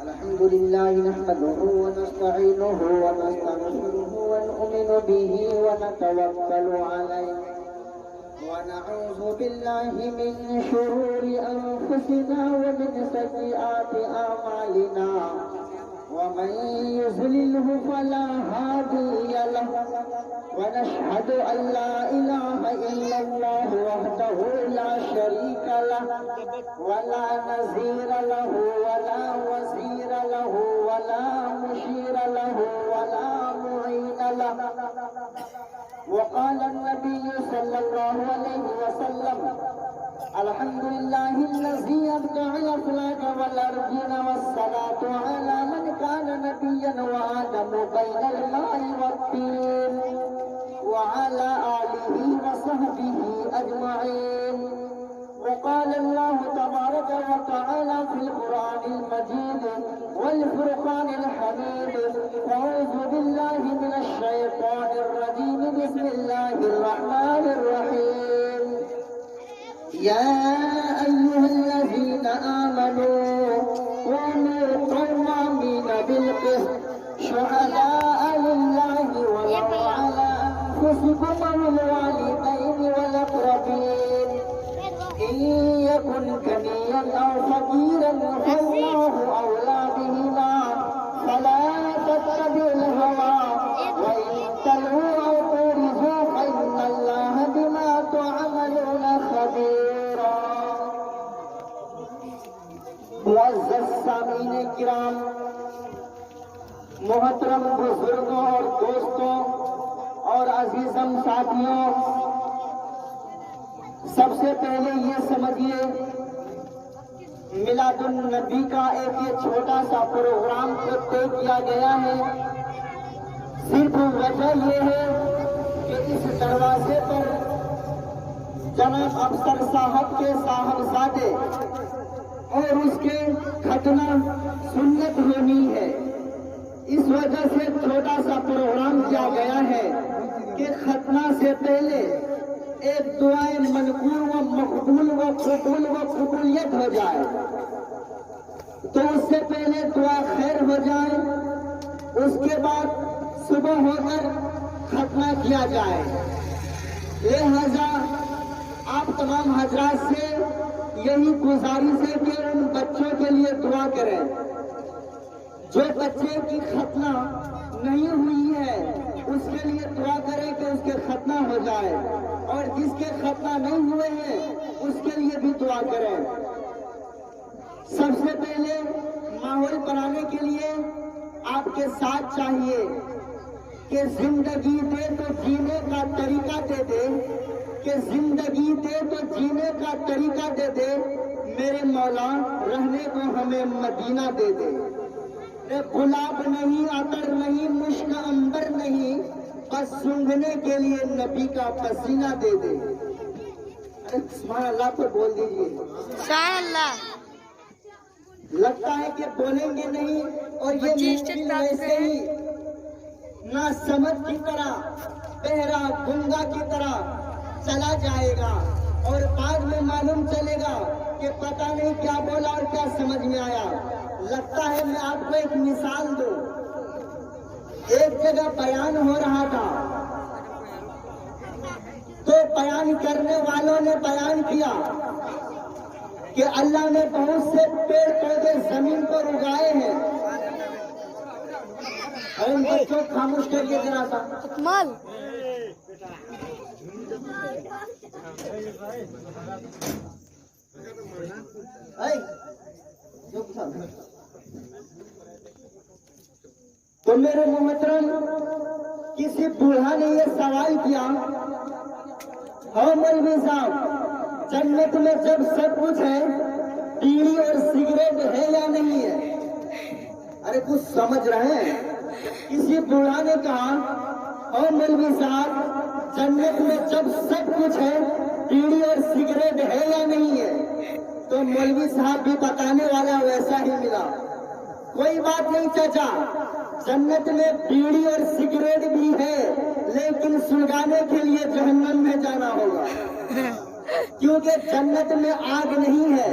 الحمد لله نحمده ونستعينه ونستغفره ونؤمن به ونتوكل عليه ونعوذ بالله من شرور أنفسنا ومن سيئات أعمالنا ومن يضلله فلا هادي له ونشهد أن لا إله إلا الله وحده لا شريك له ولا نظير له ولا وزير له ولا مشير له ولا معين له. وقال النبي صلى الله عليه وسلم الحمد لله الذي أبدع الأفلاك والأرضين والصلاة على من كان نبيا وآدم بين الماء والطين وعلى آله وصحبه أجمعين. وقال الله تبارك وتعالى في القرآن المجيد والفرقان الحميد أعوذ بالله من الشيطان الرجيم بسم الله الرحمن الرحيم. يا أيها الذين آمنوا كونوا قوامين بالقسط شهداء لله ولو على أنفسكم والوالدين والأقربين إن يكن غنيا أو فقيرا فالله أولى بهما فلا تتبعوا الهوى وإن تلووا أو تعرضوا فإن الله بما تعملون خبير. معزز سامعین کرام، محترم بزرگوں اور دوستوں اور عزیزم ساتھیوں، سب سے پہلے یہ سمجھیے میلاد النبی کا ایک یہ چھوٹا سا پروگرام کو طے کیا گیا ہے، صرف وجہ یہ ہے کہ اس دروازے پر جناب افسر صاحب کے صاحبزادے اور اس کے ختنہ سنت ہونی ہے. اس وجہ سے چھوٹا سا پروگرام کیا گیا ہے کہ ختنہ سے پہلے ایک دعائیں منقول و مقبول و قبول و قبولیت ہو جائے. تو اس سے پہلے دعا خیر ہو جائے، اس کے بعد صبح ہو کر ختنہ کیا جائے. لہذا آپ تمام حضرات سے یہی گزارش ہے کہ ان بچوں کے لیے دعا کریں. جو بچے کی ختنہ نہیں ہوئی ہے اس کے لیے دعا کریں کہ اس کے ختنہ ہو جائے، اور جس کے ختنہ نہیں ہوئے ہیں اس کے لیے بھی دعا کریں. سب سے پہلے ماحول بنانے کے لیے آپ کے ساتھ چاہیے کہ زندگی دے تو جینے کا طریقہ دے دے، کہ زندگی دے تو جینے کا طریقہ دے دے، میرے مولا رہنے کو ہمیں مدینہ دے دے. گلاب نہیں، عطر نہیں، مشک عنبر نہیں، بس سونگھنے کے لیے نبی کا پسینہ دے دے. سبحان اللہ تو بول دیجیے. سبحان اللہ. لگتا ہے کہ بولیں گے نہیں اور یہ ممکن ویسے ہی نہ سمجھ کی طرح، بہرا گنگا کی طرح چلا جائے گا، اور بعد میں معلوم چلے گا کہ پتہ نہیں کیا بولا اور کیا سمجھ میں آیا. لگتا ہے میں آپ کو ایک مثال دوں. ایک جگہ بیان ہو رہا تھا تو بیان کرنے والوں نے بیان کیا کہ اللہ نے بہت سے پیڑ پودے زمین پر اگائے ہیں. اور ان بچوں خاموش کریے ذرا سا. مال تو میرے محترم، کسی بوڑھا نے یہ سوال کیا، ہاں مولوی صاحب جنت میں جب سب کچھ ہے بیڑی اور سگریٹ ہے یا نہیں ہے؟ ارے کچھ سمجھ رہے ہیں؟ کسی بوڑھا نے کہا ہاں مولوی صاحب جنت میں جب سب کچھ ہے بیڑی اور سگریٹ ہے یا نہیں ہے؟ تو مولوی صاحب بھی بتانے والا ویسا ہی ملا. کوئی بات نہیں چچا، جنت میں بیڑی اور سگریٹ بھی ہے لیکن سلگانے کے لیے جہنم میں جانا ہوگا، کیونکہ جنت میں آگ نہیں ہے،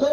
2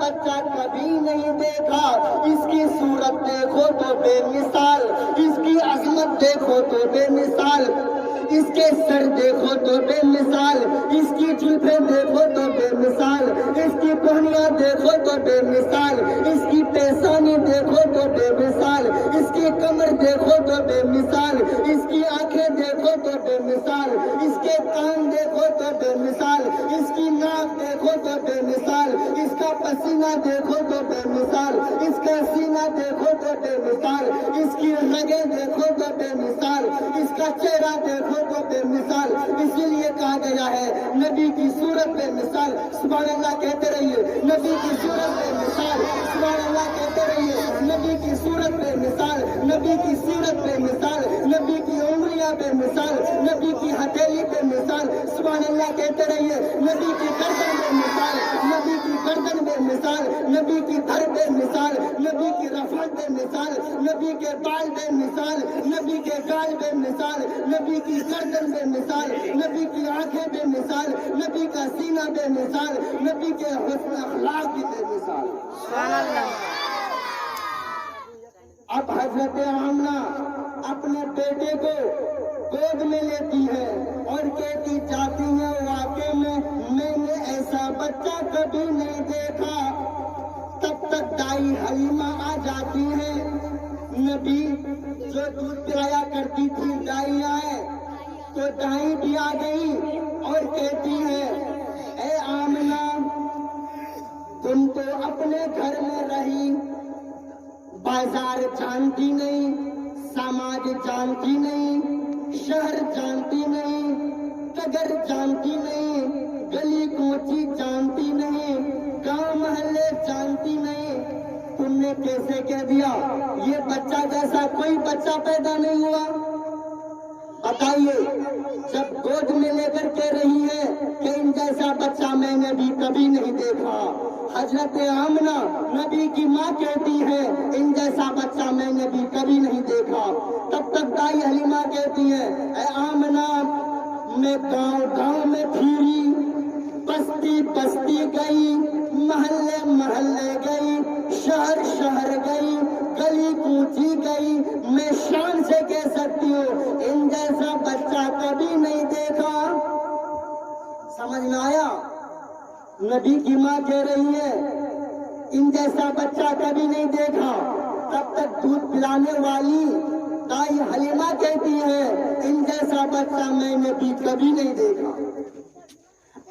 بچہ کبھی نہیں دیکھا. اس کی صورت دیکھو تو بے مثال, اس کی عظمت دیکھو تو بے مثال, اس کے سر دیکھو تو بے مثال, اس کی زلفیں دیکھو تو بے مثال, اس کی پہنیاں دیکھو تو بے مثال, اس کی پیشانی دیکھو تو بے مثال, اس کی کمر دیکھو تو بے مثال, اس کی آنکھیں دیکھو تو بے مثال, اس کے کان دیکھو تو بے مثال, اس کی ناک دیکھو تو بے مثال, اس کا پسینہ دیکھو تو بے مثال, اس کا سینہ دیکھو تو بے مثال, اس کی رگیں دیکھو تو بے مثال, اس کا چہرہ دیکھو تو بے مثال. اسی لیے کہا گیا ہے نبی کی صورت بے مثال. سبحان اللہ کہتے رہیے, نبی کی صورت بے مثال. سبحان اللہ کہتے رہیے, نبی کی صورت بے مثال, نبی کی سیرت بے مثال, نبی کی انگلیاں بے مثال, نبی کی ہتھیلی بے مثال. سبحان اللہ کہتے رہیے, نبی کی گردن بے مثال, نبی کی گردن بے مثال, نبی کی دھر بے مثال, نبی کی رفعت بے مثال, نبی کے بال بے مثال, نبی کے گال بے مثال, نبی کی گردن بے مثال, نبی کی آنکھیں بے مثال, نبی کا سینہ بے مثال, نبی کے حسن اخلاق بھی بے مثال. اب حضرت آمنہ اپنے بیٹے کو گود میں لیتی ہے اور کہتی جاتی ہے واقعے میں نے ایسا بچہ کبھی نہیں دیکھا. تب تک دائی حلیمہ آ جاتی ہے. نبی جو دودھ پلایا کرتی تھی دائی آئے تو دائی بھی آ گئی اور کہتی ہے اے آمنہ تم تو اپنے گھر میں رہی, بازار جانتی نہیں, سماج جانتی نہیں, شہر جانتی نہیں, نگر جانتی نہیں, گلی کوچی جانتی نہیں, گاؤں محلے جانتی نہیں. تم نے کیسے کہہ دیا یہ بچہ جیسا کوئی بچہ پیدا نہیں ہوا؟ بتائیے. جب گود میں لے کر کہہ رہی ہے کہ ان جیسا بچہ میں نے بھی کبھی نہیں دیکھا. حضرت آمنہ نبی کی ماں کہتی ہے ان جیسا بچہ میں نے بھی کبھی نہیں دیکھا. تب تک دائی حلیمہ کہتی ہے اے آمنہ میں گاؤں گاؤں میں پھری, بستی بستی گئی, محلے محلے گئی, شہر شہر گئی, گلی کوچی گئی, میں شان سے کہہ سکتی ہوں ان جیسا بچہ کبھی نہیں دیکھا. سمجھ میں آیا؟ نبی کی ماں کہہ رہی ہے ان جیسا بچہ کبھی نہیں دیکھا. تب تک دودھ پلانے والی دائی حلیمہ کہتی ہے ان جیسا بچہ میں نے بھی کبھی نہیں دیکھا.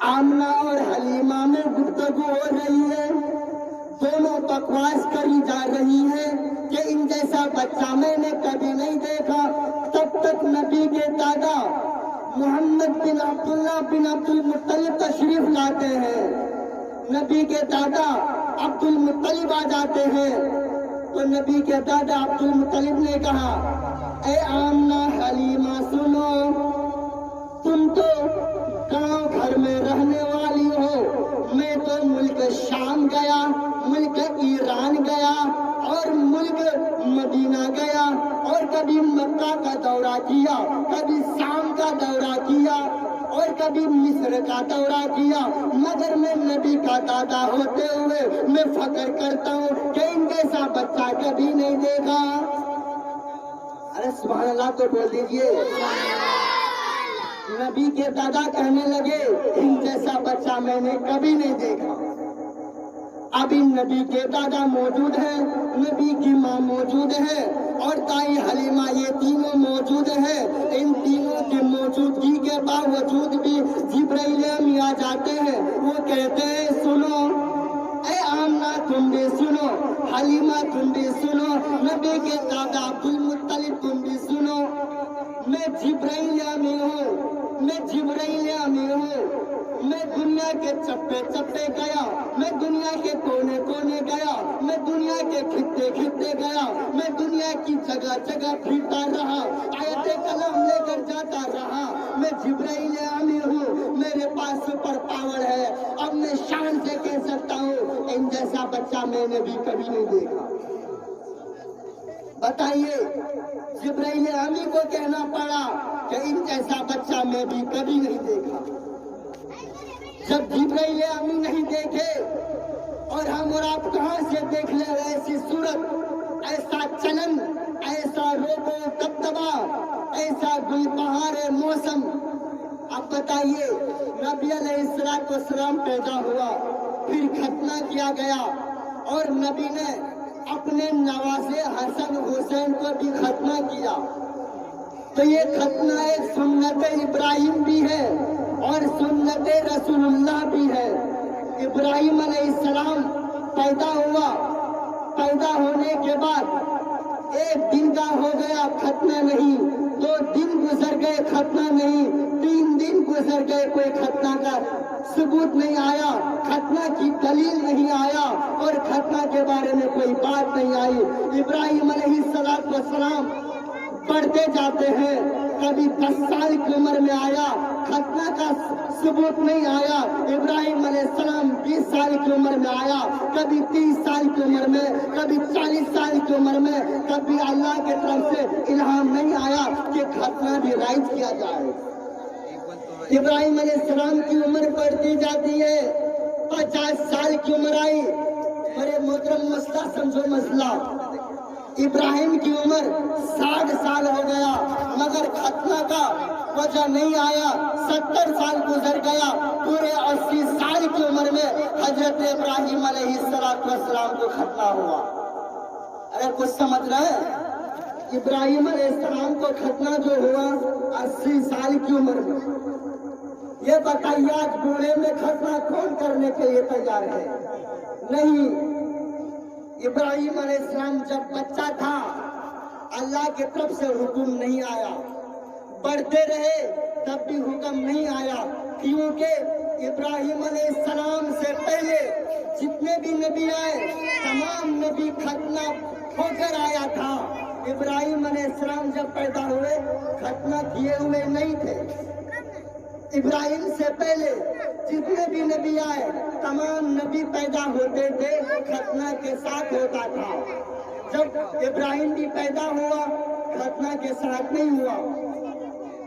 آمنہ اور حلیمہ میں گفتگو ہو رہی ہے, دونوں بکواس کری جا رہی ہے کہ ان جیسا بچہ میں نے کبھی نہیں دیکھا. تب تک نبی کے دادا محمد بن عبداللہ بن عبد المطلب تشریف لاتے ہیں. نبی کے دادا عبد المطلب آ جاتے ہیں تو نبی کے دادا عبد المطلب نے کہا اے آمنہ حلیمہ سنو, تم تو گاؤں گھر میں رہنے والی ہو, میں تو ملک شام گیا, ملک ایران گیا اور ملک مدینہ گیا اور کبھی مکہ کا دورہ کیا, کبھی شام کا دورہ کیا اور کبھی مصر کا دورہ کیا, مگر میں نبی کا دادا ہوتے ہوئے میں فخر کرتا ہوں کہ ان جیسا بچہ کبھی نہیں دیکھا. ارے سبحان اللہ تو بول دیجئے. نبی کے دادا کہنے لگے ان جیسا بچہ میں نے کبھی نہیں دیکھا. ابھی نبی کے دادا موجود ہیں, نبی کی ماں موجود ہے اور دائی حلیمہ, یہ تینوں موجود ہیں. ان تینوں کی موجودگی کے باوجود بھی جبرائیل امی آ جاتے ہیں. وہ کہتے ہیں سنو اے آمنہ تم بھی سنو, حلیمہ تم بھی سنو, نبی کے دادا عبد المطلب تم بھی سنو. میں جبرائیل امی ہوں, میں جبرائیل امی ہوں. میں دنیا کے چپے چپے گیا, میں دنیا کے کونے کونے گیا, میں دنیا کے خطے خطے گیا, میں دنیا کی جگہ جگہ پھرتا رہا, آیت کلام لے کر جاتا رہا. میں جبرائیل امی ہوں, میرے پاس سپر پاور ہے. اب میں شان سے کہہ سکتا ہوں ان جیسا بچہ میں نے بھی کبھی نہیں دیکھا. بتائیے جبرائیل امی کو کہنا پڑا کہ ان جیسا بچہ میں بھی کبھی نہیں دیکھا. جب جبرائیل امی نہیں دیکھے اور ہم اور آپ کہاں سے دیکھ لیں ایسی صورت، ایسا چلن، ایسا روبو دبدبا، ایسا گلبہار موسم؟ اب بتائیے، نبی علیہ السلام پیدا ہوا، پھر ختنہ کیا گیا، اور نبی نے اپنے نواسے حسن حسین کو بھی ختنہ کیا۔ تو یہ ختنہ سنت ابراہیم بھی ہے اور سنت رسول اللہ بھی ہے۔ ابراہیم علیہ السلام پیدا ہوا، پیدا ہونے کے بعد ایک دن کا ہو گیا، ختنہ نہیں، 2 دن گزر گئے، ختنہ نہیں، 3 دن گزر گئے، کوئی ختنہ کا ثبوت نہیں آیا، ختنہ کی دلیل نہیں آیا، اور ختنہ کے بارے میں کوئی بات نہیں آئی۔ ابراہیم علیہ السلام پڑھتے جاتے ہیں، کبھی 10 سال کی عمر میں آیا، ختنہ کا ثبوت نہیں آیا۔ ابراہیم علیہ السلام 20 سال کی عمر میں آیا، کبھی 30 سال کی عمر میں، کبھی 40 سال کی عمر میں، کبھی اللہ کی طرف سے الہام نہیں آیا کہ ختنہ بھی رائج کیا جائے۔ ابراہیم علیہ السلام کی عمر بڑھتی جاتی ہے، 50 سال کی عمر آئی۔ بڑے محترم مسئلہ سمجھو، مسئلہ ابراہیم کی عمر 60 سال ہو گیا، مگر ختنہ کا وجہ نہیں آیا۔ 70 سال گزر گیا، پورے 80 سال کی عمر میں حضرت ابراہیم علیہ السلام کو ختنہ ہوا۔ ارے کچھ سمجھ رہے ہیں؟ ابراہیم علیہ السلام کو ختنہ جو ہوا 80 سال کی عمر میں۔ یہ بتائیے آج بوڑھے میں ختنہ کون کرنے کے لیے تیار ہے؟ نہیں۔ ابراہیم علیہ السلام جب بچہ تھا، اللہ کی طرف سے حکم نہیں آیا، بڑھتے رہے تب بھی حکم نہیں آیا، کیونکہ ابراہیم علیہ السلام سے پہلے جتنے بھی نبی آئے، تمام نبی ختنہ ہو کر آیا تھا۔ ابراہیم علیہ السلام جب پیدا ہوئے، ختنہ کیے ہوئے نہیں تھے۔ ابراہیم سے پہلے جتنے بھی نبی آئے، تمام نبی پیدا ہوتے تھے، ختنہ کے ساتھ ہوتا تھا۔ جب ابراہیم بھی پیدا ہوا، ختنہ کے ساتھ نہیں ہوا۔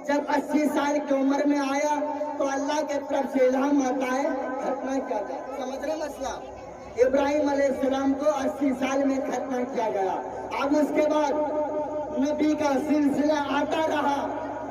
جب 80 سال کی عمر میں آیا تو اللہ کے طرف سے الہام آتا ہے، ختنہ کیا جائے۔ سمجھ رہے مسئلہ؟ ابراہیم علیہ السلام کو 80 سال میں ختنہ کیا گیا۔ اب اس کے بعد نبی کا سلسلہ آتا رہا،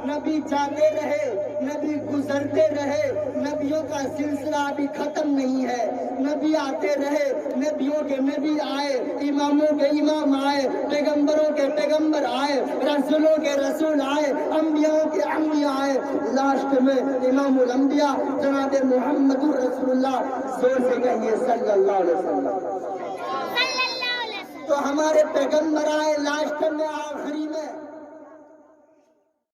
نبی جاتے رہے، نبی گزرتے رہے، نبیوں کا سلسلہ ابھی ختم نہیں ہے۔ نبی آتے رہے، نبیوں کے نبی آئے، اماموں کے امام آئے، پیغمبروں کے پیغمبر آئے، رسولوں کے رسول آئے، انبیاء کے انبیاء آئے، لاسٹ میں امام الانبیاء جناب محمد رسول اللہ، زور سے کہیے صلی اللہ علیہ وسلم۔ تو ہمارے پیغمبر آئے لاسٹ میں، آخری میں